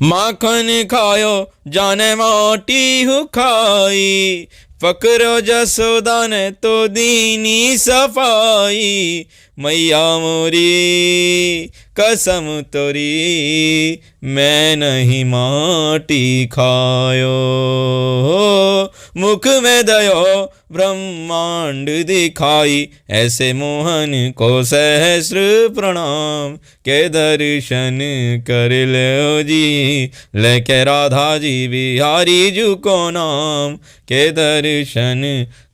माखन खायो जाने माटी हु खाई, पकड़ो जसोदा ने तो दीनी सफाई। मैया मोरी कसम तोरी, मैं नहीं माटी खायो। मुख में दयो ब्रह्मांड दिखाई, ऐसे मोहन को सहस्र प्रणाम। के दर्शन कर लो जी, लेके राधा जी बिहारी जी को नाम। के दर्शन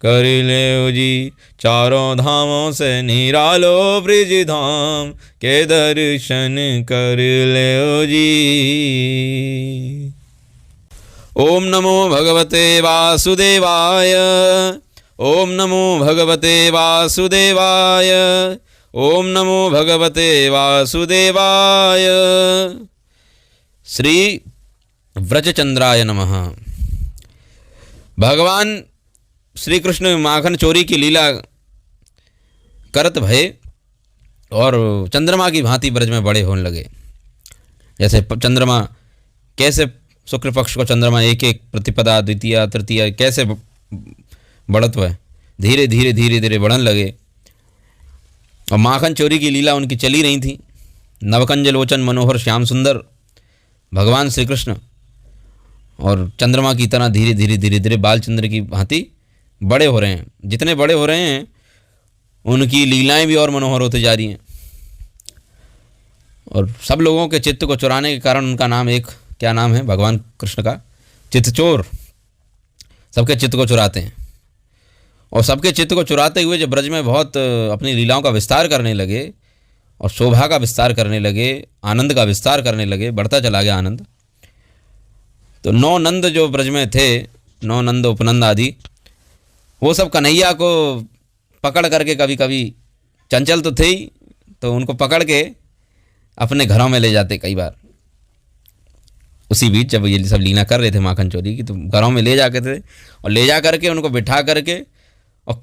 कर लो जी, चारों धामों से निरालो ब्रिज धाम। के दर्शन कर लो जी। ओम नमो भगवते वासुदेवाय। ओम नमो भगवते वासुदेवाय। ओम नमो भगवते वासुदेवाय। श्री व्रजचंद्राय नमः। भगवान श्री कृष्ण माखन चोरी की लीला करत भये और चंद्रमा की भांति ब्रज में बड़े होने लगे। जैसे चंद्रमा कैसे शुक्ल पक्ष को चंद्रमा एक एक प्रतिपदा द्वितीय तृतीय कैसे बढ़त हुआ, धीरे धीरे धीरे धीरे बढ़न लगे। और माखन चोरी की लीला उनकी चली रही थी। नवकंज लोचन मनोहर श्याम सुंदर भगवान श्री कृष्ण और चंद्रमा की तरह धीरे धीरे धीरे धीरे बालचंद्र की भांति बड़े हो रहे हैं। जितने बड़े हो रहे हैं उनकी लीलाएं भी और मनोहर होते जा रही हैं। और सब लोगों के चित्त को चुराने के कारण उनका नाम एक क्या नाम है भगवान कृष्ण का, चित्तचोर। सबके चित्त को चुराते हैं। और सबके चित्त को चुराते हुए जब ब्रज में बहुत अपनी लीलाओं का विस्तार करने लगे और शोभा का विस्तार करने लगे, आनंद का विस्तार करने लगे, बढ़ता चला गया आनंद। तो 9 नंद जो ब्रज में थे, 9 नंद उपनंद आदि, वो सब कन्हैया को पकड़ करके कभी कभी चंचल तो थे ही, तो उनको पकड़ के अपने घरों में ले जाते कई बार। उसी बीच जब ये सब लीला कर रहे थे माखन चोरी की, तो घरों में ले जाके थे और ले जा करके उनको बिठा करके, और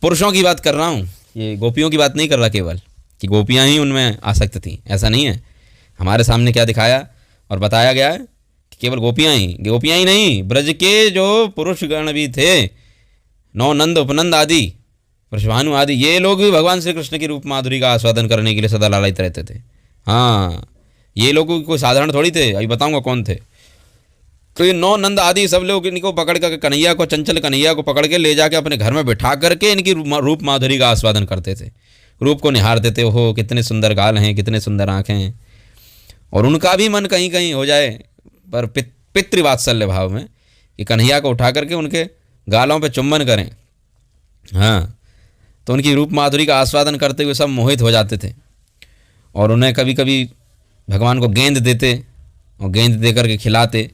पुरुषों की बात कर रहा हूँ, ये गोपियों की बात नहीं कर रहा केवल कि गोपियाँ ही उनमें आसक्त थीं, ऐसा नहीं है। हमारे सामने क्या दिखाया और बताया गया है कि केवल गोपियाँ ही नहीं, ब्रज के जो पुरुष गण भी थे, 9 नंद उपनंद आदि, वृषभानु आदि, ये लोग भी भगवान श्री कृष्ण की रूप माधुरी का आस्वादन करने के लिए सदा लालायित रहते थे। हाँ, ये लोग कोई साधारण थोड़ी थे, अभी बताऊंगा कौन थे। तो ये 9 नंद आदि सब लोग इनको पकड़ कर कन्हैया को, चंचल कन्हैया को पकड़ के ले जाके अपने घर में बिठा करके इनकी रूप माधुरी का आस्वादन करते थे। रूप को निहारते थे, हो कितने सुंदर गाल हैं, कितने सुंदर आँखें हैं। और उनका भी मन कहीं कहीं हो जाए पर पितृवात्सल्य भाव में कि कन्हैया को उठा करके उनके गालों पे चुम्बन करें। हाँ, तो उनकी रूप माधुरी का आस्वादन करते हुए सब मोहित हो जाते थे। और उन्हें कभी कभी भगवान को गेंद देते और गेंद दे करके खिलाते।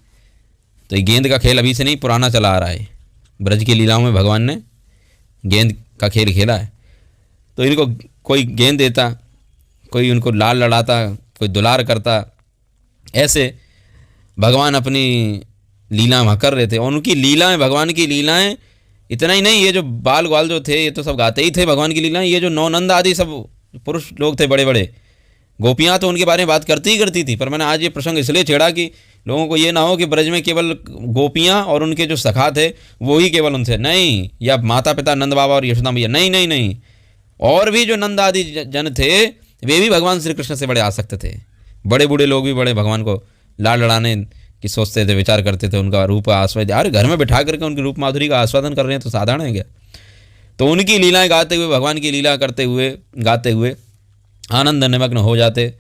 तो ये गेंद का खेल अभी से नहीं, पुराना चला आ रहा है। ब्रज की लीलाओं में भगवान ने गेंद का खेल खेला है। तो इनको कोई गेंद देता, कोई उनको लाल लड़ाता, कोई दुलार करता। ऐसे भगवान अपनी लीला वहाँ कर रहे थे। और उनकी लीलाएं, भगवान की लीलाएं, इतना ही नहीं, ये जो बाल ग्वाल जो थे ये तो सब गाते ही थे भगवान की लीलाएं। ये जो 9 नंद आदि सब पुरुष लोग थे बड़े बड़े, गोपियाँ तो उनके बारे में बात करती ही करती थी। पर मैंने आज ये प्रसंग इसलिए छेड़ा कि लोगों को ये ना हो कि ब्रज में केवल गोपियाँ और उनके जो सखा थे वो ही केवल उनसे, नहीं, या माता पिता नंद बाबा और यशोदा मैया, नहीं नहीं नहीं, और भी जो नंद आदि जन थे वे भी भगवान श्री कृष्ण से बड़े आसक्त थे। बड़े बूढ़े लोग भी बड़े भगवान को लाड़ लड़ाने की सोचते थे, विचार करते थे, उनका रूप आस्वाद, यार घर में बिठा करके उनकी रूप माधुरी का आस्वादन कर रहे हैं तो साधारण है क्या। तो उनकी लीलाएं गाते हुए, भगवान की लीला करते हुए, गाते हुए आनंद निमग्न हो जाते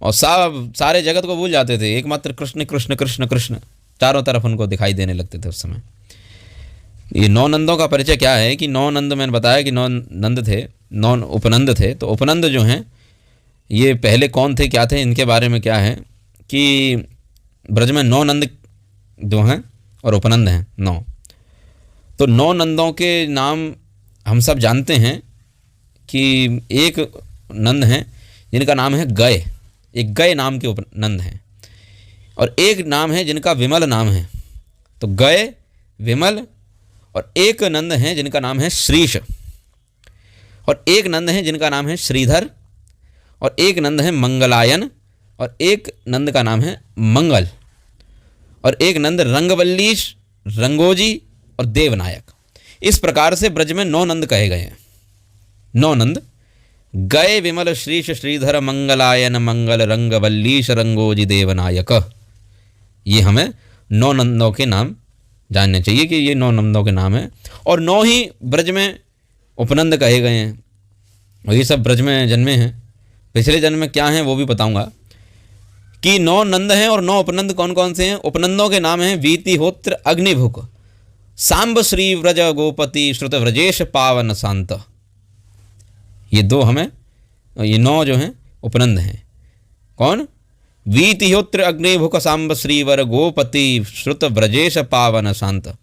और सारे जगत को भूल जाते थे। एकमात्र कृष्ण कृष्ण कृष्ण कृष्ण चारों तरफ उनको दिखाई देने लगते थे उस समय। ये 9 नंदों का परिचय क्या है कि 9 नंद, मैंने बताया कि 9 नंद थे, 9 उपनंद थे। तो उपनंद जो हैं ये पहले कौन थे, क्या थे, इनके बारे में क्या है कि ब्रज में 9 नंद जो हैं और उपनंद हैं 9। तो 9 नंदों के नाम हम सब जानते हैं कि एक नंद हैं जिनका नाम है गय, एक गय नाम के उपनंद हैं। और एक नाम है जिनका विमल नाम है। तो गय, विमल, और एक नंद हैं जिनका नाम है श्रीश, और एक नंद हैं जिनका नाम है श्रीधर, और एक नंद है मंगलायन, और एक नंद का नाम है मंगल, और एक नंद रंगवल्लीश, रंगोजी और देवनायक। इस प्रकार से ब्रज में 9 नंद कहे गए हैं। 9 नंद गए विमल श्रीश श्रीधर मंगलायन मंगल रंगवल्लीश रंगोजी देवनायक। ये हमें 9 नंदों के नाम जानने चाहिए कि ये 9 नंदों के नाम हैं, और 9 ही ब्रज में उपनंद कहे गए हैं, और ये सब ब्रज में जन्मे हैं। पिछले जन्म में क्या हैं वो भी बताऊंगा कि 9 नंद हैं और 9 उपनंद कौन कौन से हैं। उपनंदों के नाम हैं वीतिहोत्र अग्निभुक, सांब श्री व्रज गोपति श्रुत व्रजेश पावन शांत। ये 2 हमें, ये 9 जो हैं उपनंद हैं। कौन? वीतिहोत्र अग्निभुक सांब श्रीवर गोपति श्रुत व्रजेश पावन शांत।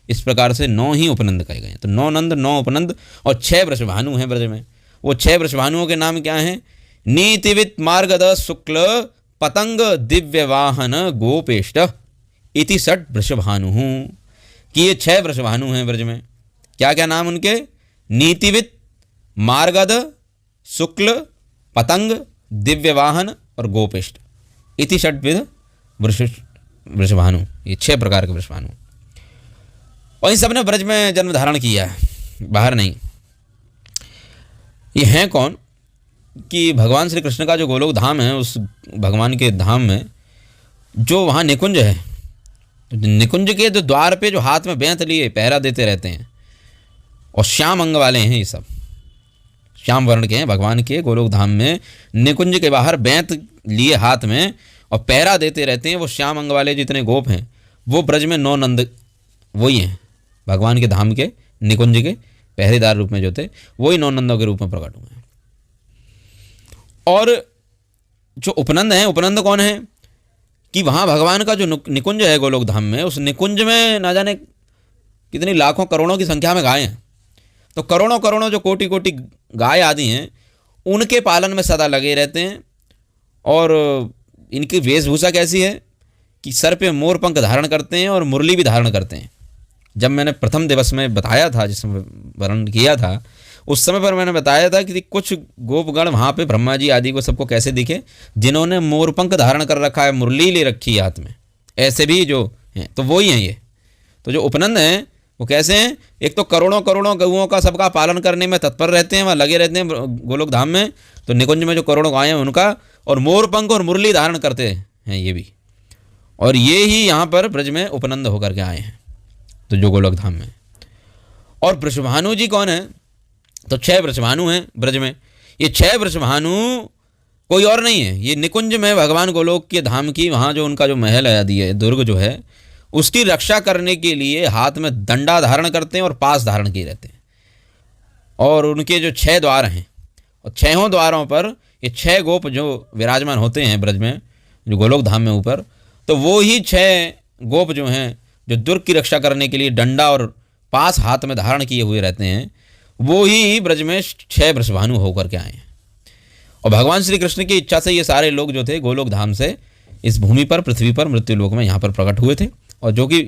इस प्रकार से 9 ही उपनंद कहे गए हैं। तो 9 नंद, 9 उपनंद और 6 वृषभानु हैं ब्रज में। वो 6 वृषभानुओं के नाम क्या हैं? नीतिवित मार्गद शुक्ल पतंग दिव्य वाहन गोपेष्ट इति षट वृषभानु। कि ये 6 वृषभानु हैं ब्रज में। क्या क्या नाम उनके? नीतिवित, मार्गद, शुक्ल, पतंग, दिव्य वाहन और गोपेष्ट इति षट्विध वृषभानु। ये 6 प्रकार के वृषभानु, और इन सब ने ब्रज में जन्म धारण किया है, बाहर नहीं। ये हैं कौन? कि भगवान श्री कृष्ण का जो गोलोक धाम है, उस भगवान के धाम में जो वहाँ निकुंज है, निकुंज के जो द्वार पे जो हाथ में बेंत लिए पहरा देते रहते हैं, और श्याम अंग वाले हैं ये सब, श्याम वर्ण के हैं भगवान के गोलोक धाम में। निकुंज के बाहर बेंत लिए हाथ में और पहरा देते रहते हैं, वो श्याम अंग वाले जितने गोप हैं, वो ब्रज में 9 नंद वही हैं। भगवान के धाम के निकुंज के पहरेदार रूप में जो थे, वही 9 नंदों के रूप में प्रकट हुए हैं। और जो उपनंद हैं, उपनंद कौन है? कि वहाँ भगवान का जो निकुंज है गोलोक धाम में, उस निकुंज में ना जाने कितनी लाखों करोड़ों की संख्या में गाय हैं। तो करोड़ों करोड़ों जो कोटि कोटि गाय आदि हैं, उनके पालन में सदा लगे रहते हैं। और इनकी वेशभूषा कैसी है? कि सर पे मोर पंख धारण करते हैं और मुरली भी धारण करते हैं। जब मैंने प्रथम दिवस में बताया था, जिसमें वर्णन किया था, उस समय पर मैंने बताया था कि कुछ गोपगण वहाँ पे ब्रह्मा जी आदि को सबको कैसे दिखे, जिन्होंने मोरपंख धारण कर रखा है, मुरली ले रखी है हाथ में, ऐसे भी जो हैं, तो वही हैं ये। तो जो उपनंद हैं वो कैसे हैं? एक तो करोड़ों करोड़ों गऊओं का सबका पालन करने में तत्पर रहते हैं, वहाँ लगे रहते हैं गोलोक धाम में। तो निकुंज में जो करोड़ों गायें हैं उनका, और मोरपंख और मुरली धारण करते हैं ये भी, और ये ही यहाँ पर ब्रज में उपनंद होकर के आए हैं, तो जो गोलोक धाम में। और वृषभानु जी कौन है? तो 6 वृषभानु हैं ब्रज में। ये 6 वृषभानु कोई और नहीं है, ये निकुंज में भगवान गोलोक के धाम की, वहाँ जो उनका जो महल है आदि है, दुर्ग जो है, उसकी रक्षा करने के लिए हाथ में दंडा धारण करते हैं और पास धारण किए रहते हैं। और उनके जो 6 द्वार हैं, और 6 द्वारों पर ये 6 गोप जो विराजमान होते हैं ब्रज में, जो गोलोक धाम में ऊपर, तो वो ही 6 गोप जो हैं, जो दुर्ग की रक्षा करने के लिए डंडा और पास हाथ में धारण किए हुए रहते हैं, वो ही ब्रज में 6 वृषभानु होकर के आए हैं। और भगवान श्री कृष्ण की इच्छा से ये सारे लोग जो थे गोलोक धाम से इस भूमि पर, पृथ्वी पर, मृत्युलोक में यहाँ पर प्रकट हुए थे। और जो कि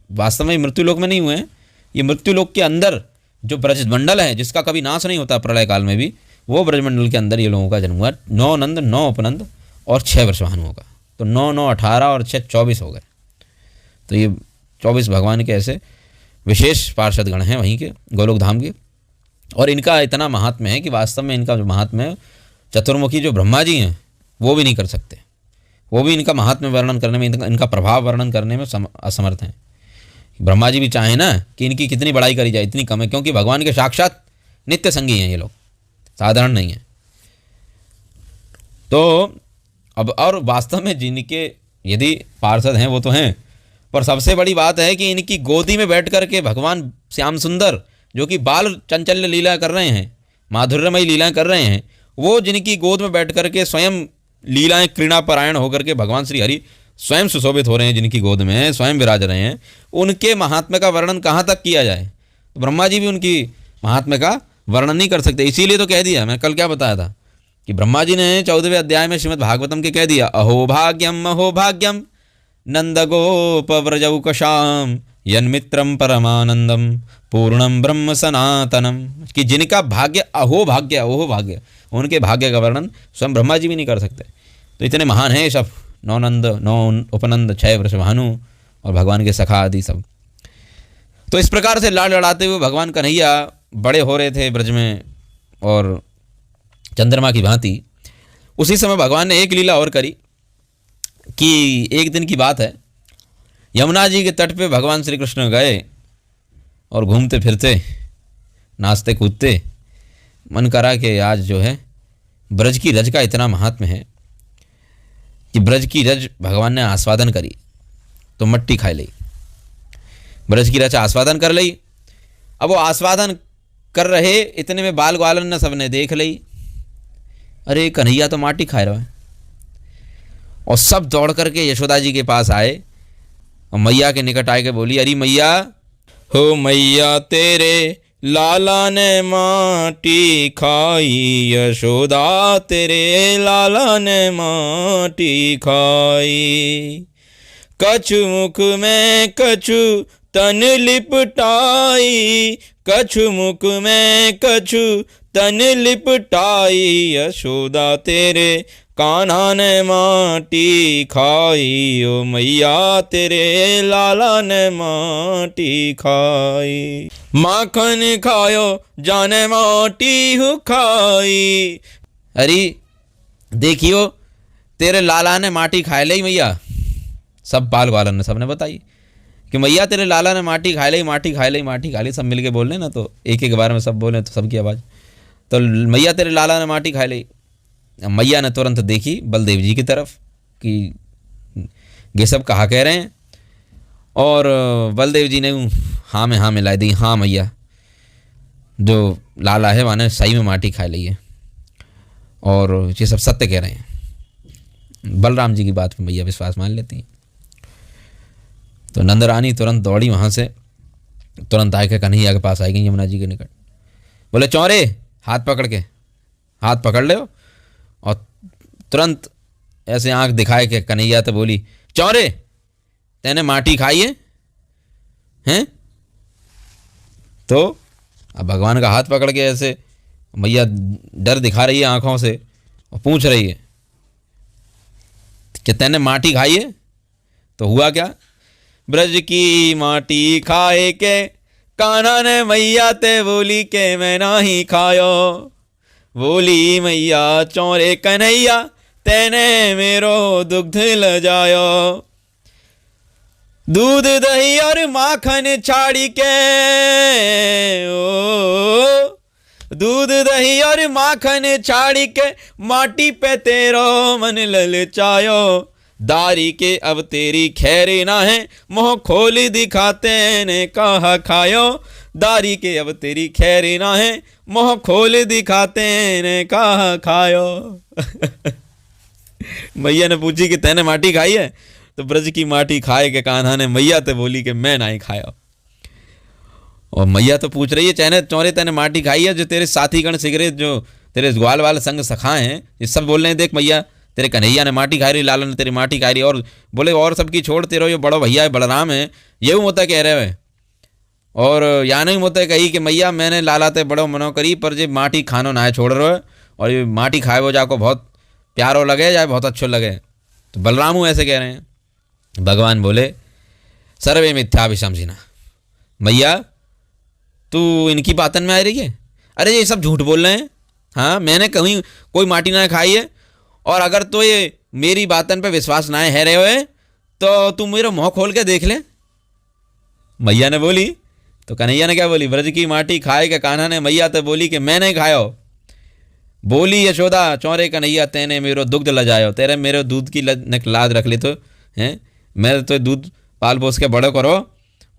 वास्तव में मृत्युलोक में नहीं हुए हैं, ये मृत्युलोक के अंदर जो ब्रजमंडल है, जिसका कभी नाश नहीं होता प्रलय काल में भी, वो ब्रजमंडल के अंदर ये लोगों का जन्म हुआ। 9 नंद, 9 उपनंद और 6 वृषभानुओं का। तो 9 9 18 और 6 24 हो गए। तो ये 24 भगवान के ऐसे विशेष पार्षदगण हैं वहीं के गोलोक धाम के। और इनका इतना महात्म्य है कि वास्तव में इनका जो महात्म्य है, चतुर्मुखी जो ब्रह्मा जी हैं वो भी नहीं कर सकते। वो भी इनका महात्म्य वर्णन करने में, इनका प्रभाव वर्णन करने में असमर्थ हैं। ब्रह्मा जी भी चाहें ना कि इनकी कितनी बड़ाई करी जाए, इतनी कम है, क्योंकि भगवान के साक्षात नित्य संगी हैं ये लोग, साधारण नहीं है। तो अब और वास्तव में जिनके यदि पार्षद हैं वो तो हैं, पर सबसे बड़ी बात है कि इनकी गोदी में बैठ कर के भगवान श्याम सुंदर, जो कि बाल चंचल्य लीला कर रहे हैं, माधुर्यमयी लीलाएं कर रहे हैं, वो जिनकी गोद में बैठ कर के स्वयं लीलाएं क्रीड़ा परायण होकर के भगवान श्री हरि स्वयं सुशोभित हो रहे हैं, जिनकी गोद में स्वयं विराज रहे हैं, उनके महात्म्य का वर्णन कहाँ तक किया जाए? तो ब्रह्मा जी भी उनकी महात्म्य का वर्णन नहीं कर सकते। इसीलिए तो कह दिया, मैं कल क्या बताया था कि ब्रह्मा जी ने 14वें अध्याय में श्रीमद् भागवतम के कह दिया, अहो भाग्यम नंद गोप व्रजौकशाम यन्मित्रम परमानंदम पूर्णम ब्रह्म सनातनम, कि जिनका भाग्य अहो भाग्य, उनके भाग्य का वर्णन स्वयं ब्रह्मा जी भी नहीं कर सकते। तो इतने महान हैं ये सब, 9 नंद 9 उपनंद 6 वृषभानु और भगवान के सखा आदि सब। तो इस प्रकार से लाड़ लड़ाते हुए भगवान कन्हैया बड़े हो रहे थे ब्रज में और चंद्रमा की भांति। उसी समय भगवान ने एक लीला और करी कि एक दिन की बात है, यमुना जी के तट पे भगवान श्री कृष्ण गए और घूमते फिरते नाचते कूदते मन करा कि आज जो है ब्रज की रज का इतना महात्म्य है कि ब्रज की रज भगवान ने आस्वादन करी तो मट्टी खाई ली। ब्रज की रज आस्वादन कर ली। अब वो आस्वादन कर रहे इतने में बाल ग्वालन ने सबने देख ली, अरे कन्हैया तो माटी खा रहा है। और सब दौड़ करके यशोदा जी के पास आए और मैया के निकट आए के बोली, अरे मैया, हो मैया तेरे लाला ने माटी खाई, यशोदा तेरे लाला ने माटी खाई। कछु मुख में कछु तन लिपटाई, कछु मुख में कछु तन लिपटाई, यशोदा तेरे कान्हा ने माटी खाई, ओ मैया तेरे लाला ने माटी खाई। माखन खायो जाने माटी हु खाई। अरे देखियो तेरे लाला ने माटी खाए ली मैया। सब बाल ग्वालन ने सबने बताई कि मैया तेरे लाला ने माटी खाए ली, माटी खाए ली, माटी खा ली। सब मिलके बोल रहे ना, तो एक एक बार में सब बोले तो सबकी आवाज़, तो मैया तेरे लाला ने माटी खाए ली। मैया ने तुरंत देखी बलदेव जी की तरफ कि ये सब कहा कह रहे हैं, और बलदेव जी ने हाँ में हाँ मिलाई दी, हाँ मैया जो लाला है माने सही में माटी खा ली है और ये सब सत्य कह रहे हैं। बलराम जी की बात पे मैया विश्वास मान लेती हैं। तो नंदरानी तुरंत दौड़ी वहाँ से, तुरंत आके कन्हैया के पास आई गई यमुना जी के निकट। बोले चौरे, हाथ पकड़ के, हाथ पकड़ ले। और तुरंत ऐसे आंख दिखाए के कन्हैया तो बोली, चौरे तेने माटी खाई है हैं? तो अब भगवान का हाथ पकड़ के ऐसे मैया डर दिखा रही है आंखों से और पूछ रही है कि तेने माटी खाई है? तो हुआ क्या, ब्रज की माटी खाए के कान्हा ने मैया ते बोली के मैं नाही खायो। बोली मैया चौरे कन्हैया तेने मेरो दुग्ध लजायो। दूध दही और माखन छाड़ी के, ओ दूध दही और माखन छाड़ी के माटी पे तेरो मन ललचायो। दारी के अब तेरी खैर ना है, मोह खोल दिखाते ने कहा खायो। दारी के अब तेरी खैर ना है, मोह खोल दिखाते ने कहा खायो। मैया ने पूछी कि तैने माटी खाई है? तो ब्रज की माटी खाए के कान्हा ने मैया ते बोली कि मैं नहीं खाया। और मैया तो पूछ रही है, चैने चौरे तैने माटी खाई है? जो तेरे साथी गण सिगरेट जो तेरे ग्वाल वाले संग सखा हैं ये सब बोल रहे हैं, देख मैया तेरे कन्हैया ने माटी खाई रही, लाला ने तेरी माटी खाई रही। और बोले और सबकी छोड़, तेरा ये बड़ा भैया है बलराम है ये मोता कह रहे हैं। और या नहीं मोते कही कि मैया मैंने लाला ते बड़ो मनो करी, पर जे माटी खानो ना छोड़ रहे हो और ये माटी खाए वो जाको बहुत प्यारो लगे या बहुत अच्छो लगे। तो बलरामू ऐसे कह रहे हैं। भगवान बोले सर्वे मिथ्या विषमझिना, मैया तू इनकी बातन में आ रही है? अरे ये सब झूठ बोल रहे हैं। हाँ मैंने कहीं कोई माटी ना खाई है, और अगर तो ये मेरी बातन पे विश्वास ना है रहे हुए तो तू मेरा मुँह खोल के देख ले। मैया ने बोली, तो कन्हैया ने क्या बोली, ब्रज की माटी खाए के कान्हा ने मैया तो बोली कि मैं नहीं खायो। बोली यशोदा चौरे कन्हैया तेने मेरो दुग्ध लजायो, तेरे मेरे दूध की लाज रख ली तो हैं, मैं तो दूध पाल पोस के बड़ो करो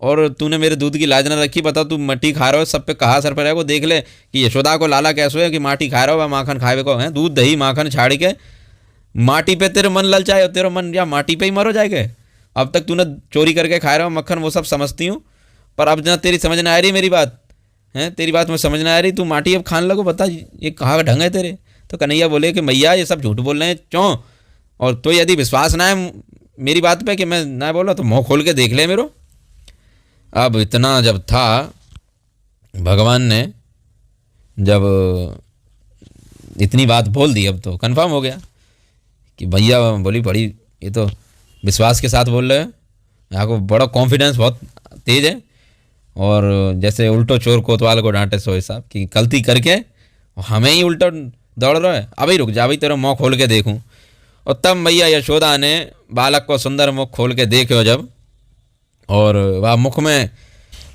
और तूने मेरे दूध की लाज ना रखी। बताओ तू मट्टी खा रहे हो, सब पे कहा सर पर है को देख ले कि यशोदा को लाला कैसे है कि माटी खा रहा हो माखन खाए को है, दूध दही माखन छाड़ के माटी पे तेरे मन ललचाए, तेरा मन या माटी पे ही मरो जाएगा। अब तक तूने चोरी करके खा रहा हो मक्खन, वो सब समझती हूँ, पर अब ना तेरी समझ ना आ रही मेरी बात है, तेरी बात में समझ ना आ रही, तू माटी अब खाने लगो, बता ये कहाँ का ढंग है तेरे। तो कन्हैया बोले कि मैया ये सब झूठ बोल रहे हैं क्यों, और तो यदि विश्वास ना है मेरी बात पे कि मैं ना बोला तो मुँह खोल के देख ले मेरो। अब इतना जब था, भगवान ने जब इतनी बात बोल दी अब तो कन्फर्म हो गया कि भैया बोली बड़ी, ये तो विश्वास के साथ बोल रहे हैं, यहाँ को बड़ा कॉन्फिडेंस बहुत तेज है, और जैसे उल्टो चोर कोतवाल को डांटे सो हिसाब की गलती करके हमें ही उल्टा दौड़ रहा है, अभी रुक जा, अभी तेरा मुँह खोल के देखूं। और तब मैया यशोदा ने बालक को सुंदर मुख खोल के देखो जब, और वह मुख में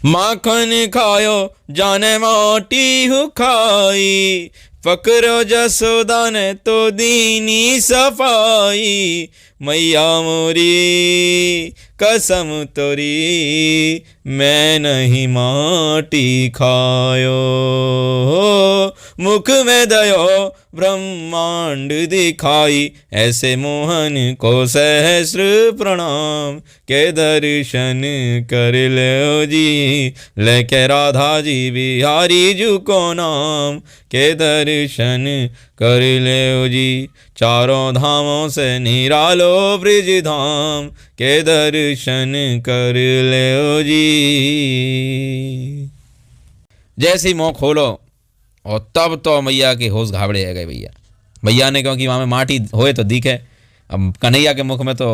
माखन खायो जाने माटी हु खाई, पकड़ो जसोदा ने तो दीनी सफाई, मैया मोरी कसम तोरी मैं नहीं माटी खायो, मुख में दयो ब्रह्मांड दिखाई, ऐसे मोहन को सहस्र प्रणाम, के दर्शन कर लो जी, लेके राधा जी बिहारी जी को नाम, के दर्शन कर लो जी, चारों धामों से निरालो ब्रिज धाम, के दर्शन कर लो जी। जैसी मुँह खोलो और तब तो मैया के होश घाबड़े आ गए भैया ने, क्योंकि वहाँ में माटी होए तो दिखे, अब कन्हैया के मुख में तो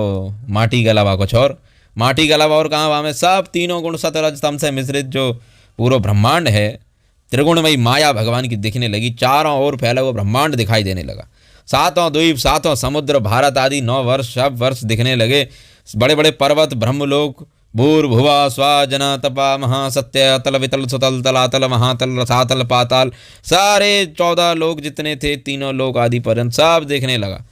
माटी के अलावा कुछ और, माटी के अलावा और कहाँ, वहाँ में सब तीनों गुण सतरज तम से मिश्रित जो पूरा ब्रह्मांड है, त्रिगुणमयी माया भगवान की दिखने लगी, चारों ओर फैला हुआ ब्रह्मांड दिखाई देने लगा, सातों द्वीप सातों समुद्र भारत आदि 9 वर्ष सब वर्ष दिखने लगे, बड़े बड़े पर्वत ब्रह्मलोक भूर्भुवा स्वा जना तपा महासत्य अतल वितल सुतल तलातल महातल रसातल पाताल, सारे 14 लोक जितने थे, तीनों लोक आदि पर्यंत सब देखने लगा,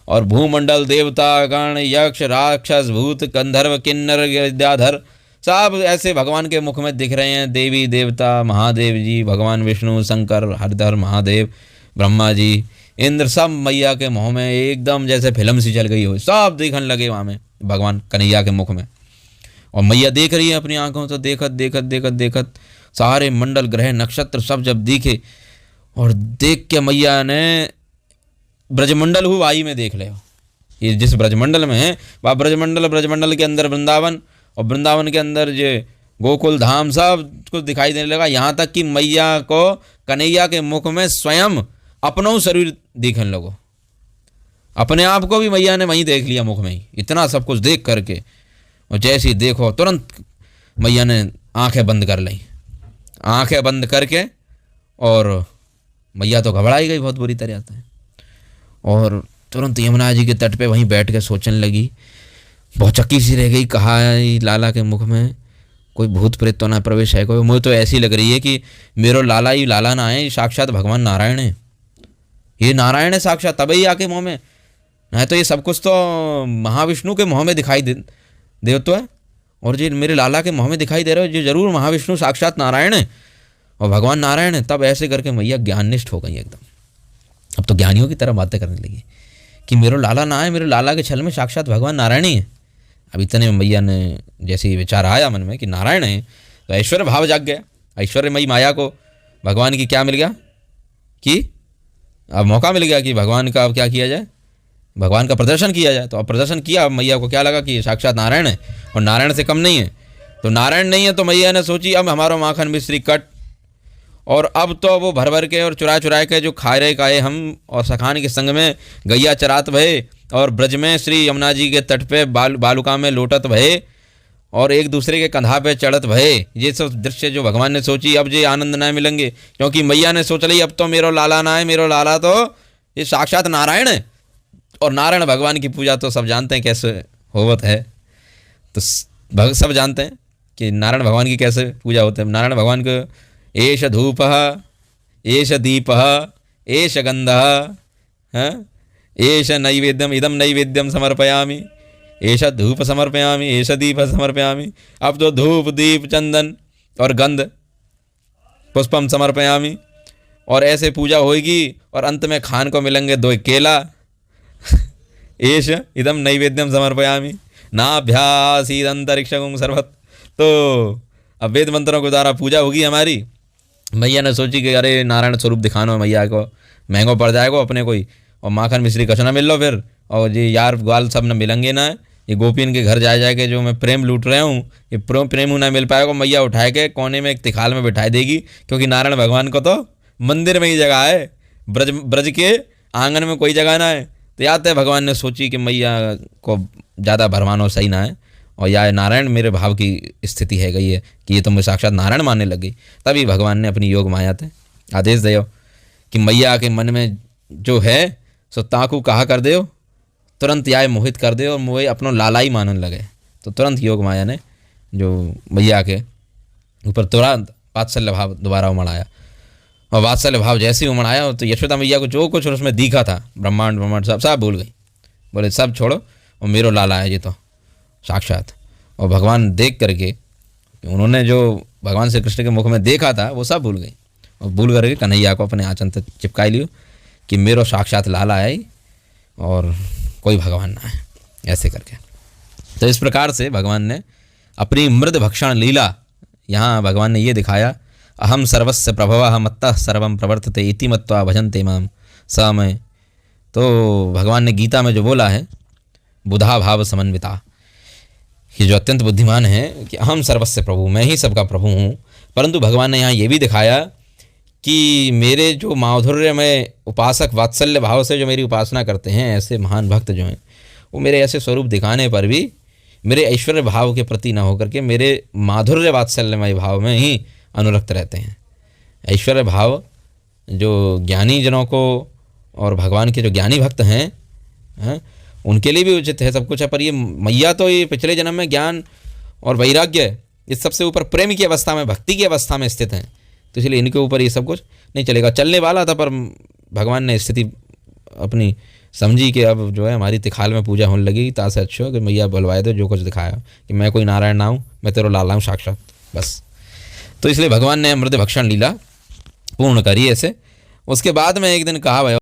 और भूमंडल देवता गण यक्ष राक्षस भूत गंधर्व किन्नर विद्याधर सब ऐसे भगवान के मुख में दिख रहे हैं, देवी देवता महादेव जी, भगवान विष्णु शंकर हरिधर महादेव ब्रह्मा जी इंद्र, सब मैया के मुँह में एकदम जैसे फिल्म सी चल गई हो, सब दिखने लगे वहाँ में भगवान कन्हैया के मुख में, और मैया देख रही है अपनी आंखों से, देखत देखत देखत देखत सारे मंडल ग्रह नक्षत्र सब जब दिखे, और देख के मैया ने ब्रजमंडल हु आई में देख ले, ये जिस ब्रजमंडल में है वह ब्रजमंडल के अंदर वृंदावन, और वृंदावन के अंदर जो गोकुल धाम सब कुछ दिखाई देने लगा, यहाँ तक कि मैया को कन्हैया के मुख में स्वयं अपना शरीर दिखने लगो, अपने आप को भी मैया ने वहीं देख लिया मुख में ही, इतना सब कुछ देख करके, और जैसे ही देखो तुरंत मैया ने आंखें बंद कर ली, आंखें बंद करके, और मैया तो घबराई गई बहुत बुरी तरह से, और तुरंत यमुना जी के तट पे वहीं बैठ के सोचने लगी, बहुत चक्की सी रह गई, कहा लाला के मुख में कोई भूत प्रेत तो ना प्रवेश है, कोई मुझे तो ऐसी लग रही है कि मेरो लाला ही लाला ना है, साक्षात भगवान नारायण है, ये नारायण है साक्षात, तभी आके मुँह में, नहीं तो ये सब कुछ तो महाविष्णु के मुँह में दिखाई देव तो है, और जो मेरे लाला के मुँह में दिखाई दे रहे हो जो जरूर महाविष्णु साक्षात नारायण है और भगवान नारायण है। तब ऐसे करके मैया ज्ञाननिष्ठ हो गई एकदम, अब तो ज्ञानियों की तरह बातें करने लगी कि मेरे लाला ना है, मेरे लाला के छल में साक्षात भगवान नारायण ही है। अब इतने में मैया ने जैसे ही विचार आया मन में कि नारायण है तो ऐश्वर्य भाव जाग गया। ऐश्वर्यमयी माया को भगवान की क्या मिल गया कि अब मौका मिल गया कि भगवान का अब क्या किया जाए, भगवान का प्रदर्शन किया जाए। तो अब प्रदर्शन किया, अब मैया को क्या लगा कि साक्षात नारायण है और नारायण से कम नहीं है। तो नारायण नहीं है तो मैया ने सोची अब हमारा माखन मिश्री कट, और अब तो वो भर भर के और चुरा चुरा के जो खा रहे खाए हम और सखान के संग में गैया चरात भये और ब्रज में श्री यमुना जी के तट पे बालुका में लोटत भये और एक दूसरे के कंधा पे चढ़त भये। ये सब दृश्य जो भगवान ने सोची अब ये आनंद ना मिलेंगे, क्योंकि मैया ने सोच ली अब तो मेरो लाला ना है, मेरो लाला तो ये साक्षात नारायण है। और नारायण भगवान की पूजा तो सब जानते हैं कैसे होवत है, तो सब जानते हैं कि नारायण भगवान की कैसे पूजा होती है। नारायण भगवान को एष धूपः एष दीपः एष गंधः एष नैवेद्यम इदम नैवेद्यम समर्पयामि, एष धूप समर्पयामि, एष दीप समर्पयामि। अब तो धूप दीप चंदन और गंध पुष्पम समर्पयामि और ऐसे पूजा होगी और अंत में खान को मिलेंगे 2 केला। एष इदम नैवेद्यम समर्पयामि नाभ्यासीदंतरिक्षं सर्वत। तो अब वेद मंत्रों के द्वारा पूजा होगी हमारी। मैया ने सोची कि अरे नारायण स्वरूप दिखाना मैया को महंगो पड़ जाएगा अपने कोई, और माखन मिश्री कछ ना मिल लो फिर, और ये यार ग्वाल सब न मिलेंगे ना, ये गोपियन के घर जा के जो मैं प्रेम लूट रहा हूँ ये प्रेम ना मिल पाएगा। मैया उठाए के कोने में एक तिखाल में बिठाई देगी, क्योंकि नारायण भगवान को तो मंदिर में ही जगह है, ब्रज के आंगन में कोई जगह ना है। तो याद है भगवान ने सोची कि मैया को ज़्यादा भरमाना सही ना है, और या नारायण मेरे भाव की स्थिति है गई है कि ये तो मैं साक्षात नारायण मानने लग गई। तभी भगवान ने अपनी योग माया थे आदेश दियो कि मैया के मन में जो है सो ताकू कहा कर दो, तुरंत याय मोहित कर दे और मोहे अपनो लालाई मानने लगे। तो तुरंत योग माया ने जो मैया के ऊपर तुरंत वात्सल्य भाव दोबारा उमड़, और वात्सल्य भाव जैसे ही उमड़ आया तो यशोदा मैया को जो कुछ उसमें दिखा था ब्रह्मांड सब भूल गई। बोले सब छोड़ो, और मेरो लाला है ये तो साक्षात। और भगवान देख करके उन्होंने जो भगवान श्री कृष्ण के मुख में देखा था वो सब भूल गई, और भूल करके कन्हैया को अपने आंचल तक चिपकाई लियो कि मेरो साक्षात लाला है और कोई भगवान ना है, ऐसे करके। तो इस प्रकार से भगवान ने अपनी मृद भक्षण लीला, यहाँ भगवान ने ये दिखाया, अहम सर्वस्य प्रभवः मत्तः सर्वं प्रवर्तते इति मत्वा भजन्ते माम स मैं। तो भगवान ने गीता में जो बोला है बुधा भाव समन्विता, ये जो अत्यंत बुद्धिमान है कि अहम सर्वस्य प्रभु, मैं ही सबका प्रभु हूँ। परंतु भगवान ने यहाँ ये भी दिखाया कि मेरे जो माधुर्य में उपासक वात्सल्य भाव से जो मेरी उपासना करते हैं, ऐसे महान भक्त जो हैं, वो मेरे ऐसे स्वरूप दिखाने पर भी मेरे ऐश्वर्य भाव के प्रति न होकर के मेरे माधुर्य वात्सल्यमय भाव में ही अनुरक्त रहते हैं। ऐश्वर्य भाव जो ज्ञानी जनों को और भगवान के जो ज्ञानी भक्त हैं उनके लिए भी उचित है, सब कुछ है। पर ये मैया तो ये पिछले जन्म में ज्ञान और वैराग्य, इस सबसे ऊपर प्रेम की अवस्था में, भक्ति की अवस्था में स्थित हैं, तो इसलिए इनके ऊपर ये सब कुछ नहीं चलेगा। चलने वाला था पर भगवान ने स्थिति अपनी समझी कि अब जो है हमारी तिखाल में पूजा होने लगी, तासे अच्छे हो कि मैया बुलवाए दो, जो कुछ दिखाया कि मैं कोई नारायण ना हूँ, मैं तेरा लाला हूँ साक्षात, बस। तो इसलिए भगवान ने मृद भक्षण लीला पूर्ण करी ऐसे। उसके बाद में एक दिन कहा भाई